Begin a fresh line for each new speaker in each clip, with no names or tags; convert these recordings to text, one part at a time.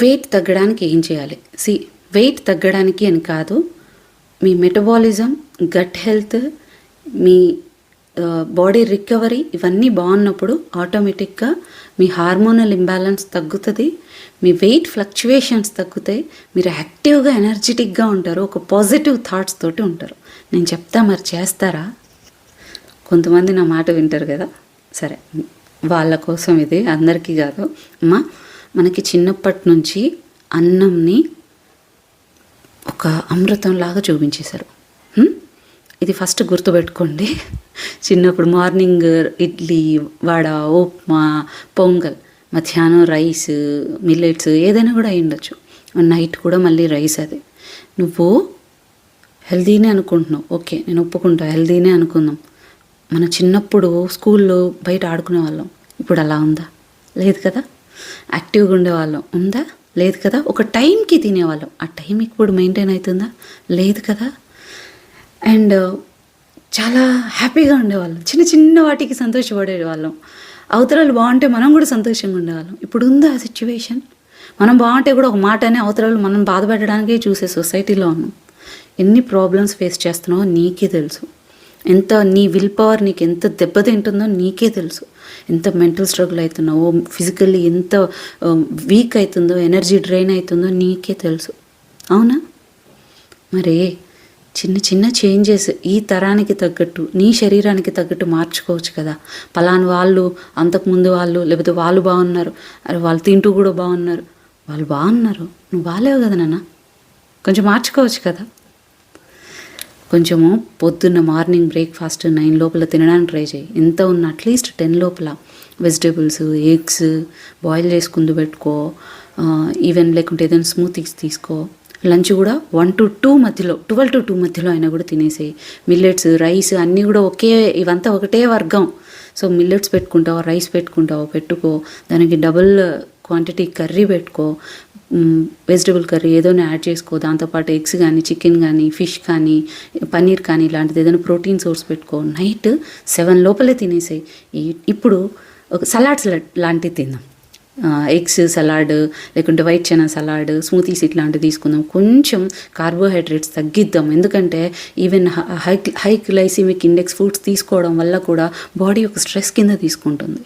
Wait తగ్గడానికి ఏం చేయాలి? వెయిట్ తగ్గడానికి అని కాదు, మీ మెటబాలిజం, గట్ హెల్త్, మీ బాడీ రికవరీ ఇవన్నీ బాగున్నప్పుడు ఆటోమేటిక్గా మీ హార్మోనల్ ఇంబ్యాలెన్స్ తగ్గుతుంది, మీ వెయిట్ ఫ్లక్చువేషన్స్ తగ్గుతాయి, మీరు యాక్టివ్గా ఎనర్జెటిక్గా ఉంటారు, ఒక పాజిటివ్ థాట్స్ తోటి ఉంటారు. నేను చెప్తా, మరి చేస్తారా? కొంతమంది నా మాట వింటారు కదా, సరే వాళ్ళ కోసం ఇది, అందరికీ కాదు. మనకి చిన్నప్పటి నుంచి అన్నంని ఒక అమృతంలాగా చూపించేశారు. ఇది ఫస్ట్ గుర్తుపెట్టుకోండి. చిన్నప్పుడు మార్నింగ్ ఇడ్లీ, వడ, ఉప్మా, పొంగల్, మధ్యాహ్నం రైస్, మిల్లెట్స్ ఏదైనా కూడా అయి ఉండొచ్చు, నైట్ కూడా మళ్ళీ రైస్. అది నువ్వు హెల్దీనే అనుకుంటున్నావు, ఓకే నేను ఒప్పుకుంటా, హెల్దీనే అనుకుందాం. మన చిన్నప్పుడు స్కూల్లో బయట ఆడుకునే వాళ్ళం, ఇప్పుడు అలా ఉందా? లేదు కదా. యాక్టివ్గా ఉండేవాళ్ళం, ఉందా? లేదు కదా. ఒక టైంకి తినేవాళ్ళం, ఆ టైం ఇప్పుడు మెయింటైన్ అవుతుందా? లేదు కదా. అండ్ చాలా హ్యాపీగా ఉండేవాళ్ళం, చిన్న చిన్న వాటికి సంతోషపడేవాళ్ళం. అవతరాలు బాగుంటే మనం కూడా సంతోషంగా ఉండేవాళ్ళం. ఇప్పుడు ఉందా ఆ సిచ్యువేషన్? మనం బాగుంటే కూడా ఒక మాటనే అవతరాలు మనం బాధపెట్టడానికే చూసే సొసైటీలో ఉన్నాం. ఎన్ని ప్రాబ్లమ్స్ ఫేస్ చేస్తున్నావో నీకే తెలుసు, ఎంత నీ విల్ పవర్ నీకు ఎంత దెబ్బతింటుందో నీకే తెలుసు, ఎంత మెంటల్ స్ట్రగుల్ అవుతున్నావో, ఫిజికల్లీ ఎంత వీక్ అవుతుందో, ఎనర్జీ డ్రైన్ అవుతుందో నీకే తెలుసు, అవునా? మరి చిన్న చిన్న చేంజెస్ ఈ తరానికి తగ్గట్టు, నీ శరీరానికి తగ్గట్టు మార్చుకోవచ్చు కదా. పలానా వాళ్ళు, అంతకుముందు వాళ్ళు, లేకపోతే వాళ్ళు బాగున్నారు, అరే వాళ్ళు తింటూ కూడా బాగున్నారు, వాళ్ళు బాగున్నారు, నువ్వు బాగాలేవు కదా నాన్న, కొంచెం మార్చుకోవచ్చు కదా. కొంచెము పొద్దున్న మార్నింగ్ బ్రేక్ఫాస్ట్ 9 లోపల తినడానికి ట్రై చేయి. ఎంత ఉన్న అట్లీస్ట్ 10 లోపల వెజిటేబుల్స్, ఎగ్స్ బాయిల్ చేసుకుందు పెట్టుకో, ఈవెన్ లేకుంటే ఏదైనా స్మూతీస్ తీసుకో. లంచ్ కూడా 1 to 2 మధ్యలో, 12 to 2 మధ్యలో అయినా కూడా తినేసేయి. మిల్లెట్స్, రైస్ అన్నీ కూడా ఇవంతా ఒకటే వర్గం. సో మిల్లెట్స్ పెట్టుకుంటావో, రైస్ పెట్టుకుంటావో పెట్టుకో, దానికి డబుల్ క్వాంటిటీ కర్రీ పెట్టుకో, వెజిటబుల్ కర్రీ ఏదైనా యాడ్ చేసుకో, దాంతోపాటు ఎగ్స్ కానీ, చికెన్ కానీ, ఫిష్ కానీ, పన్నీర్ కానీ ఇలాంటిది ఏదైనా ప్రోటీన్ సోర్స్ పెట్టుకో. నైట్ 7 లోపలే తినేసాయి. ఇప్పుడు ఒక సలాడ్స్ లాంటివి తిందాం, ఎగ్స్ సలాడ్, లేకుంటే వైట్ చనా సలాడ్, స్మూతీస్ ఇట్లాంటివి తీసుకుందాం. కొంచెం కార్బోహైడ్రేట్స్ తగ్గిద్దాం, ఎందుకంటే even high glycemic index foods తీసుకోవడం వల్ల కూడా బాడీ ఒక స్ట్రెస్ కింద తీసుకుంటుంది.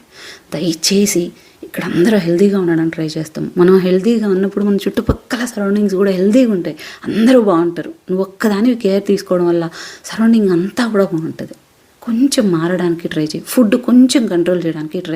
దయచేసి ఇక్కడ అందరూ హెల్తీగా ఉండడానికి ట్రై చేస్తాం. మనం హెల్తీగా ఉన్నప్పుడు మన చుట్టుపక్కల సరౌండింగ్స్ కూడా హెల్తీగా ఉంటాయి, అందరూ బాగుంటారు. నువ్వు ఒక్కదానివి కేర్ తీసుకోవడం వల్ల సరౌండింగ్ అంతా కూడా బాగుంటుంది. కొంచెం మారడానికి ట్రై చేయి, ఫుడ్ కొంచెం కంట్రోల్ చేయడానికి ట్రై